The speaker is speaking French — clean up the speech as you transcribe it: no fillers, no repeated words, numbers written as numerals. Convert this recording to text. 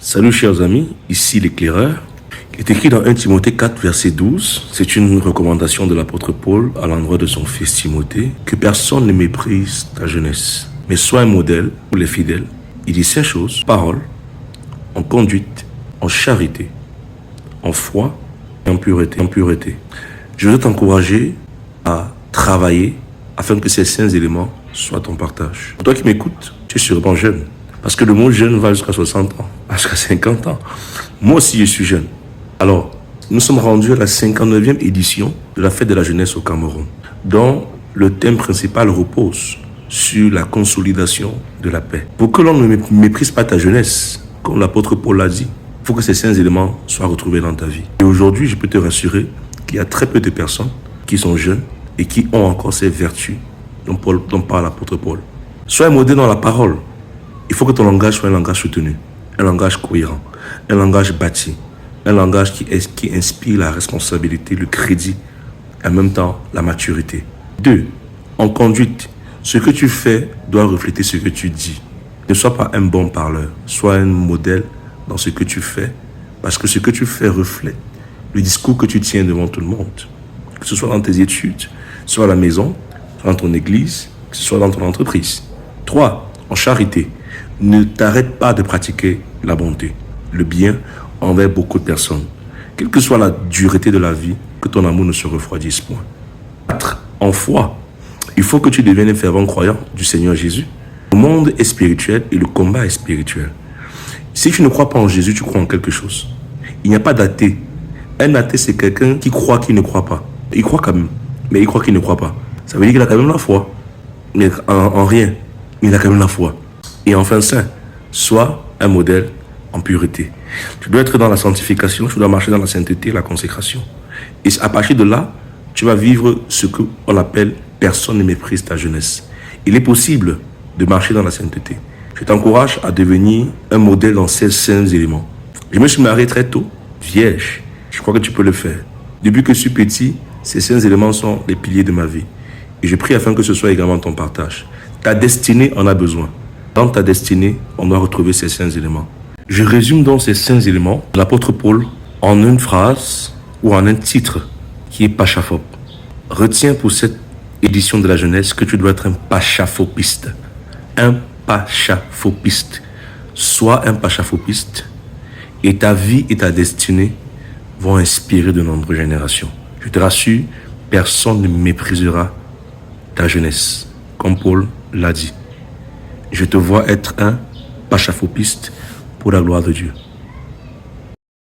Salut chers amis, ici l'éclaireur. Il est écrit dans 1 Timothée 4 verset 12, c'est une recommandation de l'apôtre Paul à l'endroit de son fils Timothée, que personne ne méprise ta jeunesse, mais sois un modèle pour les fidèles. Il dit 5 choses, parole, en conduite, en charité, en foi et en pureté. Je veux t'encourager à travailler afin que ces 5 éléments soient ton partage. Toi qui m'écoutes, tu es sûrement jeune. Parce que le mot jeune va jusqu'à 60 ans, jusqu'à 50 ans. Moi aussi, je suis jeune. Alors, nous sommes rendus à la 59e édition de la fête de la jeunesse au Cameroun, dont le thème principal repose sur la consolidation de la paix. Pour que l'on ne méprise pas ta jeunesse, comme l'apôtre Paul l'a dit, il faut que ces 5 éléments soient retrouvés dans ta vie. Et aujourd'hui, je peux te rassurer qu'il y a très peu de personnes qui sont jeunes et qui ont encore ces vertus dont parle l'apôtre Paul. Sois un modèle dans la parole. Il faut que ton langage soit un langage soutenu, un langage cohérent, un langage bâti, un langage qui inspire la responsabilité, le crédit, et en même temps la maturité. 2. En conduite, ce que tu fais doit refléter ce que tu dis. Ne sois pas un bon parleur, sois un modèle dans ce que tu fais, parce que ce que tu fais reflète le discours que tu tiens devant tout le monde. Que ce soit dans tes études, soit à la maison, soit dans ton église, que ce soit dans ton entreprise. 3. En charité. Ne t'arrête pas de pratiquer la bonté, le bien envers beaucoup de personnes. Quelle que soit la dureté de la vie, que ton amour ne se refroidisse point. 4. En foi. Il faut que tu deviennes un fervent croyant du Seigneur Jésus. Le monde est spirituel et le combat est spirituel. Si tu ne crois pas en Jésus, tu crois en quelque chose. Il n'y a pas d'athée. Un athée, c'est quelqu'un qui croit qu'il ne croit pas. Il croit quand même, mais il croit qu'il ne croit pas. Ça veut dire qu'il a quand même la foi. Mais en rien, mais il a quand même la foi. Et enfin, saint, sois un modèle en pureté. Tu dois être dans la sanctification, tu dois marcher dans la sainteté et la consécration. Et à partir de là, tu vas vivre ce qu'on appelle « personne ne méprise ta jeunesse ». Il est possible de marcher dans la sainteté. Je t'encourage à devenir un modèle dans ces 5 éléments. Je me suis marié très tôt, vierge. Je crois que tu peux le faire. Depuis que je suis petit, ces 5 éléments sont les piliers de ma vie. Et je prie afin que ce soit également ton partage. Ta destinée en a besoin. Dans ta destinée, on doit retrouver ces 5 éléments. Je résume donc ces 5 éléments de l'apôtre Paul en une phrase ou en un titre qui est pachaphobe. Retiens pour cette édition de la jeunesse que tu dois être un pachaphobiste. Un pachaphobiste. Sois un pachaphobiste et ta vie et ta destinée vont inspirer de nombreuses générations. Je te rassure, personne ne méprisera ta jeunesse, comme Paul l'a dit. Je te vois être un pachaphobiste pour la gloire de Dieu.